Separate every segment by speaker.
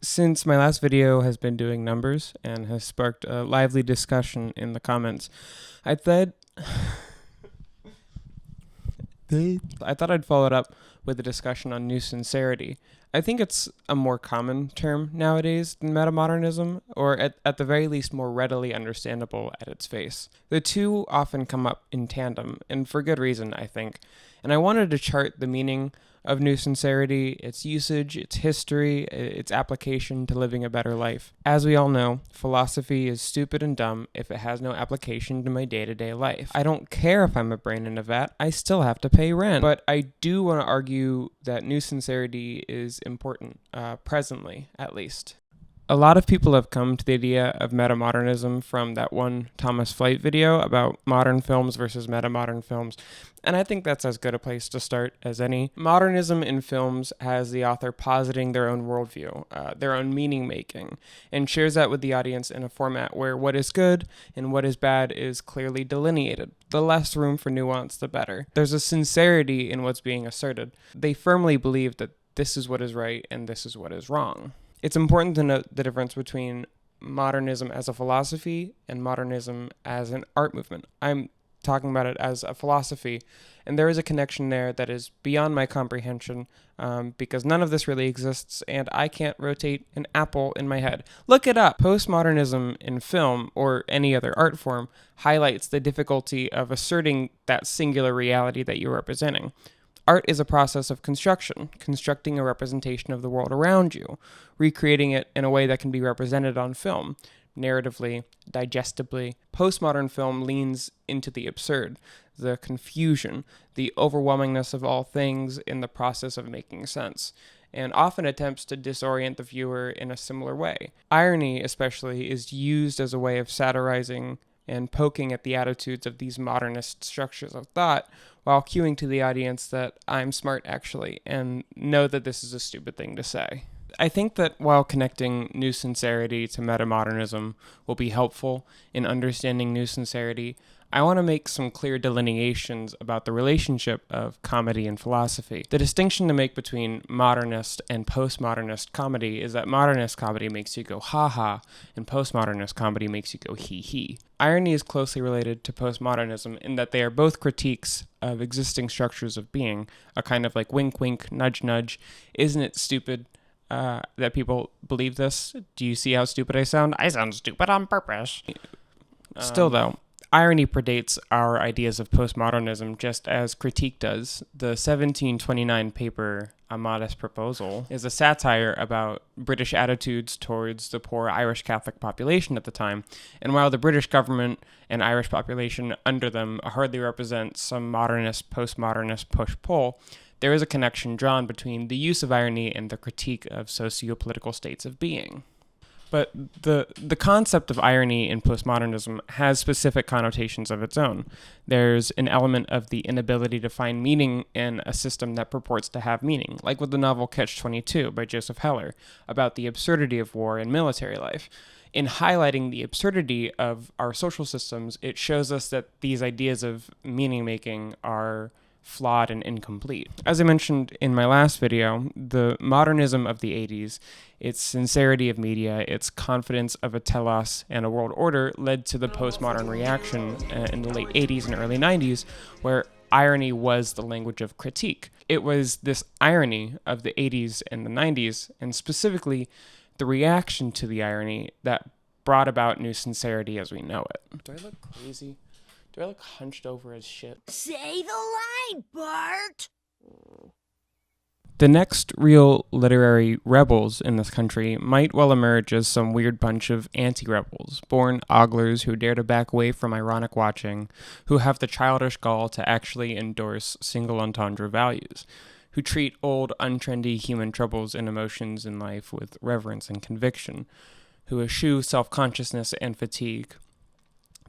Speaker 1: Since my last video has been doing numbers and has sparked a lively discussion in the comments, I thought I'd follow it up with a discussion on new sincerity. I think it's a more common term nowadays than metamodernism, or at the very least more readily understandable at its face. The two often come up in tandem, and for good reason, I think. And I wanted to chart the meaning of new sincerity, its usage, its history, its application to living a better life. As we all know, philosophy is stupid and dumb if it has no application to my day-to-day life. I don't care if I'm a brain in a vat, I still have to pay rent. But I do want to argue that new sincerity is important, presently at least. A lot of people have come to the idea of metamodernism from that one Thomas Flight video about modern films versus metamodern films, and I think that's as good a place to start as any. Modernism in films has the author positing their own worldview, their own meaning making, and shares that with the audience in a format where what is good and what is bad is clearly delineated. The less room for nuance, the better. There's a sincerity in what's being asserted. They firmly believe that this is what is right and this is what is wrong. It's important to note the difference between modernism as a philosophy and modernism as an art movement. I'm talking about it as a philosophy, and there is a connection there that is beyond my comprehension, because none of this really exists, and I can't rotate an apple in my head. Look it up! Postmodernism in film, or any other art form, highlights the difficulty of asserting that singular reality that you're representing. Art is a process of constructing a representation of the world around you, recreating it in a way that can be represented on film, narratively, digestibly. Postmodern film leans into the absurd, the confusion, the overwhelmingness of all things in the process of making sense, and often attempts to disorient the viewer in a similar way. Irony, especially, is used as a way of satirizing and poking at the attitudes of these modernist structures of thought, while cueing to the audience that I'm smart actually, and know that this is a stupid thing to say. I think that while connecting new sincerity to metamodernism will be helpful in understanding new sincerity, I want to make some clear delineations about the relationship of comedy and philosophy. The distinction to make between modernist and postmodernist comedy is that modernist comedy makes you go ha-ha, and postmodernist comedy makes you go he-he. Irony is closely related to postmodernism in that they are both critiques of existing structures of being, a kind of like wink-wink, nudge-nudge, isn't it stupid that people believe this? Do you see how stupid I sound? I sound stupid on purpose. Still though, irony predates our ideas of postmodernism just as critique does. The 1729 paper, A Modest Proposal, is a satire about British attitudes towards the poor Irish Catholic population at the time, and while the British government and Irish population under them hardly represent some modernist, postmodernist push-pull, there is a connection drawn between the use of irony and the critique of socio-political states of being. But the concept of irony in postmodernism has specific connotations of its own. There's an element of the inability to find meaning in a system that purports to have meaning, like with the novel Catch-22 by Joseph Heller, about the absurdity of war and military life. In highlighting the absurdity of our social systems, it shows us that these ideas of meaning-making are flawed and incomplete. As I mentioned in my last video, the modernism of the 80s, its sincerity of media, its confidence of a telos and a world order led to the postmodern reaction in the late 80s and early 90s, where irony was the language of critique. It was this irony of the 80s and the 90s, and specifically the reaction to the irony that brought about new sincerity as we know it. Do I look crazy? Do I look hunched over as shit?
Speaker 2: Say the line, Bart!
Speaker 1: The next real literary rebels in this country might well emerge as some weird bunch of anti-rebels, born oglers who dare to back away from ironic watching, who have the childish gall to actually endorse single entendre values, who treat old, untrendy human troubles and emotions in life with reverence and conviction, who eschew self-consciousness and fatigue.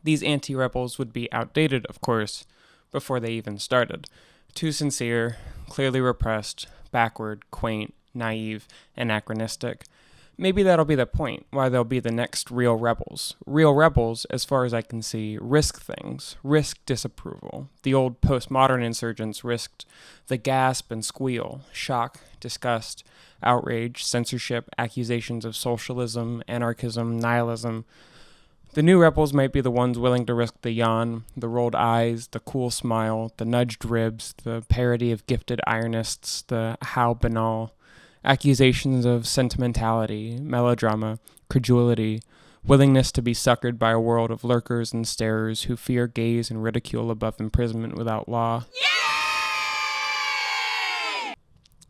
Speaker 1: These anti-rebels would be outdated, of course, before they even started. Too sincere, clearly repressed, backward, quaint, naive, anachronistic. Maybe that'll be the point, why they'll be the next real rebels. Real rebels, as far as I can see, risk things, risk disapproval. The old postmodern insurgents risked the gasp and squeal, shock, disgust, outrage, censorship, accusations of socialism, anarchism, nihilism. The new rebels might be the ones willing to risk the yawn, the rolled eyes, the cool smile, the nudged ribs, the parody of gifted ironists, the how banal, accusations of sentimentality, melodrama, credulity, willingness to be suckered by a world of lurkers and starers who fear gaze and ridicule above imprisonment without law.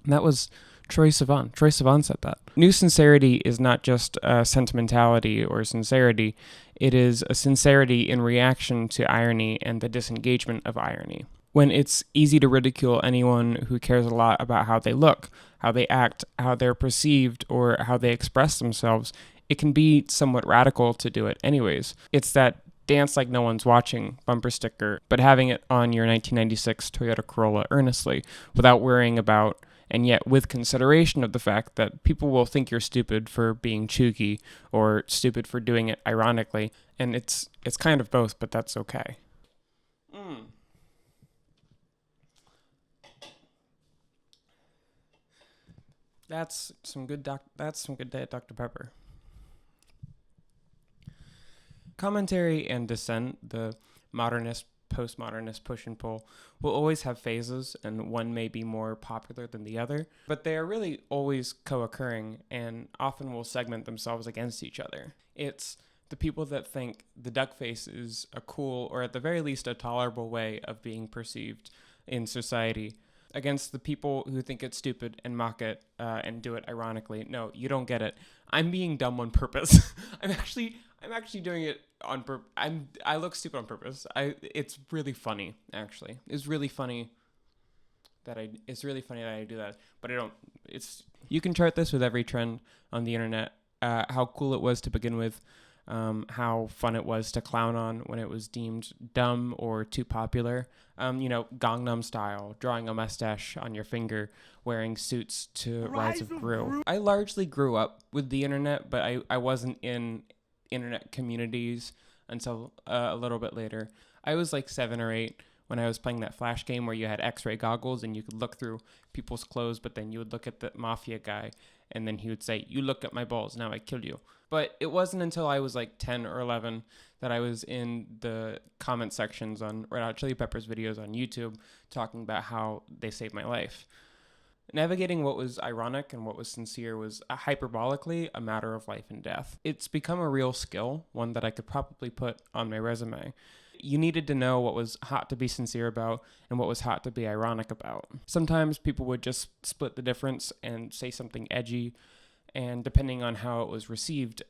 Speaker 1: And that was Troye Sivan. Troye Sivan said that. New sincerity is not just sentimentality or sincerity. It is a sincerity in reaction to irony and the disengagement of irony. When it's easy to ridicule anyone who cares a lot about how they look, how they act, how they're perceived, or how they express themselves, it can be somewhat radical to do it anyways. It's that dance like no one's watching bumper sticker, but having it on your 1996 Toyota Corolla earnestly, without worrying about and yet with consideration of the fact that people will think you're stupid for being chooky or stupid for doing it ironically, and it's kind of both, but that's okay. That's some good Dr. Pepper. Commentary and dissent, the modernist, postmodernist push and pull, will always have phases, and one may be more popular than the other, but they are really always co-occurring and often will segment themselves against each other. It's the people that think the duck face is a cool, or at the very least a tolerable way of being perceived in society, against the people who think it's stupid and mock it and do it ironically. No, you don't get it. I'm being dumb on purpose. I'm actually doing it on purpose. I look stupid on purpose. It's really funny, actually. It's really funny that I do that, but I don't. You can chart this with every trend on the internet. How cool it was to begin with. How fun it was to clown on when it was deemed dumb or too popular. Gangnam Style, drawing a mustache on your finger, wearing suits to Rise of Gru. I largely grew up with the internet, but I wasn't in internet communities until a little bit later. I was like 7 or 8 when I was playing that Flash game where you had x-ray goggles and you could look through people's clothes, but then you would look at the mafia guy and then he would say, "You look at my balls, now I kill you." But it wasn't until I was like 10 or 11 that I was in the comment sections on Red Hot Chili Peppers videos on YouTube talking about how they saved my life. Navigating what was ironic and what was sincere was hyperbolically a matter of life and death. It's become a real skill, one that I could probably put on my resume. You needed to know what was hot to be sincere about and what was hot to be ironic about. Sometimes people would just split the difference and say something edgy, and depending on how it was received,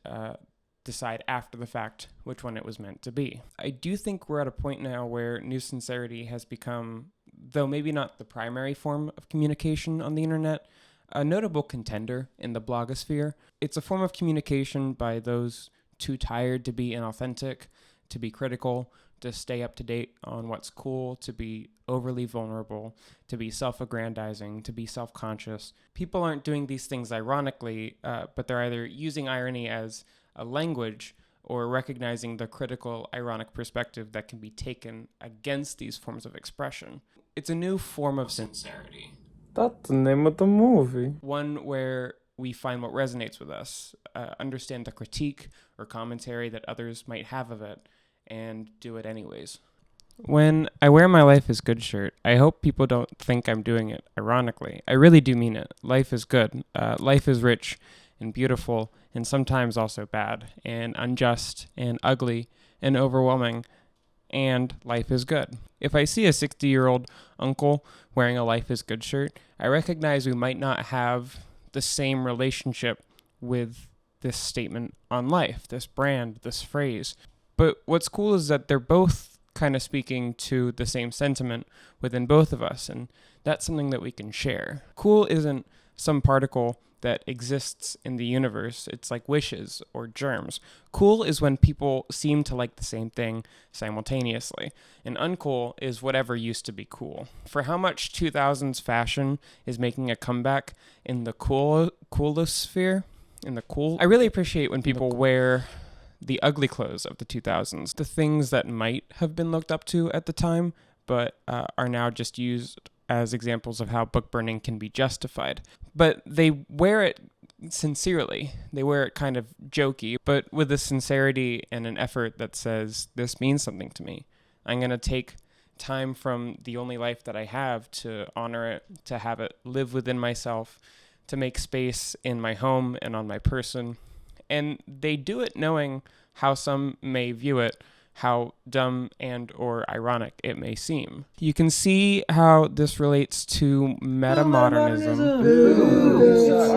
Speaker 1: decide after the fact which one it was meant to be. I do think we're at a point now where new sincerity has become, though maybe not the primary form of communication on the internet, a notable contender in the blogosphere. It's a form of communication by those too tired to be inauthentic, to be critical, to stay up to date on what's cool, to be overly vulnerable, to be self-aggrandizing, to be self-conscious. People aren't doing these things ironically, but they're either using irony as a language or recognizing the critical, ironic perspective that can be taken against these forms of expression. It's a new form of sincerity.
Speaker 3: That's the name of the movie.
Speaker 1: One where we find what resonates with us, understand the critique or commentary that others might have of it, and do it anyways. When I wear my Life is Good shirt, I hope people don't think I'm doing it ironically. I really do mean it. Life is good. Life is rich and beautiful, and sometimes also bad, and unjust, and ugly, and overwhelming, and life is good. If I see a 60-year-old uncle wearing a Life is Good shirt, I recognize we might not have the same relationship with this statement on life, this brand, this phrase. But what's cool is that they're both kind of speaking to the same sentiment within both of us, and that's something that we can share. Cool isn't some particle that exists in the universe. It's like wishes or germs. Cool is when people seem to like the same thing simultaneously, and uncool is whatever used to be cool. For how much 2000s fashion is making a comeback in the coolosphere, I really appreciate when people wear the ugly clothes of the 2000s, the things that might have been looked up to at the time, but are now just used as examples of how book burning can be justified. but they wear it sincerely. They wear it kind of jokey, but with a sincerity and an effort that says, this means something to me. I'm going to take time from the only life that I have to honor it, to have it live within myself, to make space in my home and on my person. And they do it knowing how some may view it, how dumb and or ironic it may seem. You can see how this relates to metamodernism.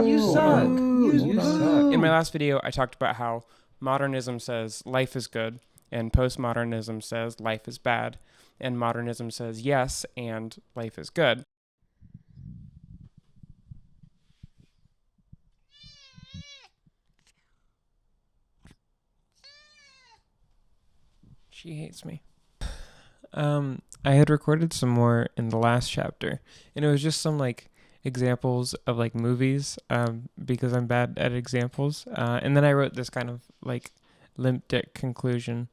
Speaker 3: You suck. You suck.
Speaker 1: In my last video, I talked about how modernism says life is good, and postmodernism says life is bad, and modernism says yes, and life is good. She hates me. I had recorded some more in the last chapter, and it was just some examples of movies, because I'm bad at examples. And then I wrote this kind of limp dick conclusion.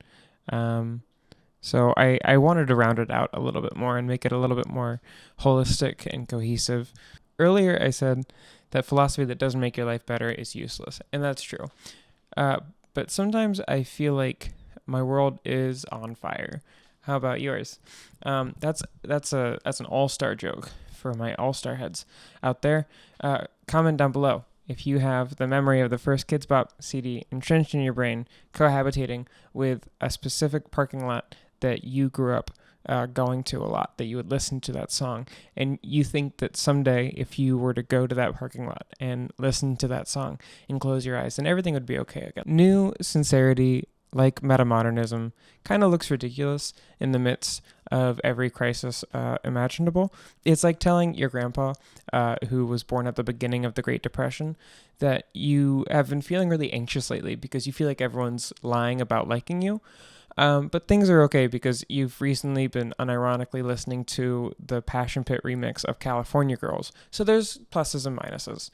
Speaker 1: So I wanted to round it out a little bit more and make it a little bit more holistic and cohesive. Earlier I said that philosophy that doesn't make your life better is useless, and that's true. But sometimes I feel like my world is on fire. How about yours? That's an all-star joke for my all-star heads out there. Comment down below if you have the memory of the first Kids Bop CD entrenched in your brain, cohabitating with a specific parking lot that you grew up going to a lot, that you would listen to that song, and you think that someday if you were to go to that parking lot and listen to that song and close your eyes, then everything would be okay again. New Sincerity, like metamodernism, kind of looks ridiculous in the midst of every crisis imaginable. It's like telling your grandpa, who was born at the beginning of the Great Depression, that you have been feeling really anxious lately because you feel like everyone's lying about liking you. But things are okay because you've recently been unironically listening to the Passion Pit remix of California Girls. So there's pluses and minuses.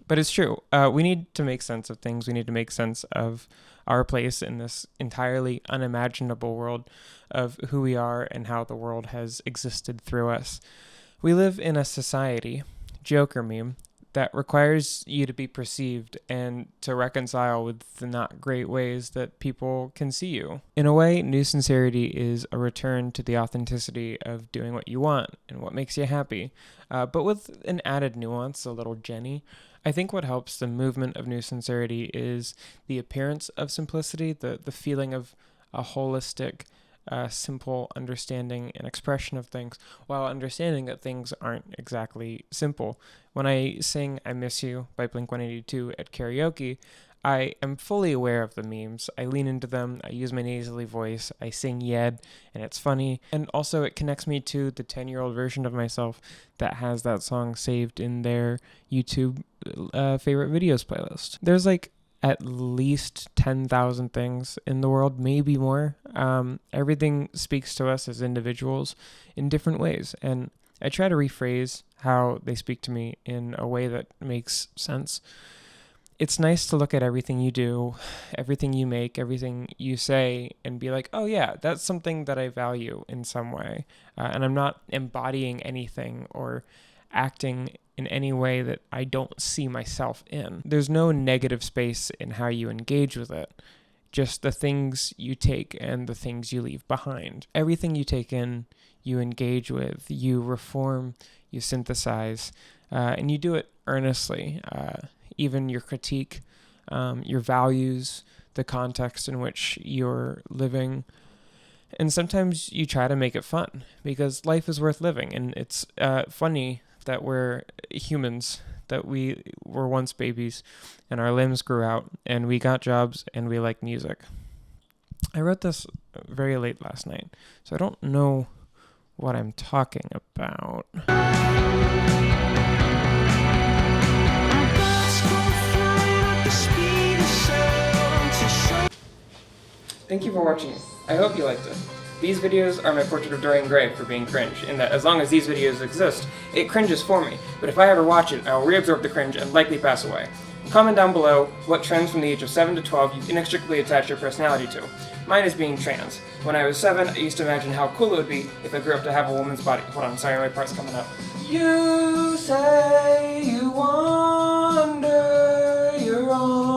Speaker 1: But it's true. We need to make sense of things. We need to make sense of our place in this entirely unimaginable world of who we are and how the world has existed through us. We live in a society, Joker meme, that requires you to be perceived and to reconcile with the not great ways that people can see you. In a way, New Sincerity is a return to the authenticity of doing what you want and what makes you happy, but with an added nuance, a little Jenny. I think what helps the movement of New Sincerity is the appearance of simplicity, the feeling of a holistic, simple understanding and expression of things, while understanding that things aren't exactly simple. When I sing I Miss You by Blink-182 at karaoke, I am fully aware of the memes. I lean into them, I use my nasally voice, I sing Yed, and it's funny. And also it connects me to the 10-year-old version of myself that has that song saved in their YouTube favorite videos playlist. There's at least 10,000 things in the world, maybe more. Everything speaks to us as individuals in different ways, and I try to rephrase how they speak to me in a way that makes sense. It's nice to look at everything you do, everything you make, everything you say, and be like, oh yeah, that's something that I value in some way, and I'm not embodying anything or acting in any way that I don't see myself in. There's no negative space in how you engage with it, just the things you take and the things you leave behind. Everything you take in, you engage with, you reform, you synthesize, and you do it earnestly. Even your critique, your values, the context in which you're living. And sometimes you try to make it fun because life is worth living. And it's funny that we're humans, that we were once babies and our limbs grew out and we got jobs and we like music. I wrote this very late last night, so I don't know what I'm talking about. Thank you for watching. I hope you liked it. These videos are my portrait of Dorian Gray for being cringe, in that as long as these videos exist, it cringes for me, but if I ever watch it, I will reabsorb the cringe and likely pass away. Comment down below what trends from the age of 7 to 12 you inextricably attach your personality to. Mine is being trans. When I was 7, I used to imagine how cool it would be if I grew up to have a woman's body. Hold on, sorry, my part's coming up. You say you wonder your own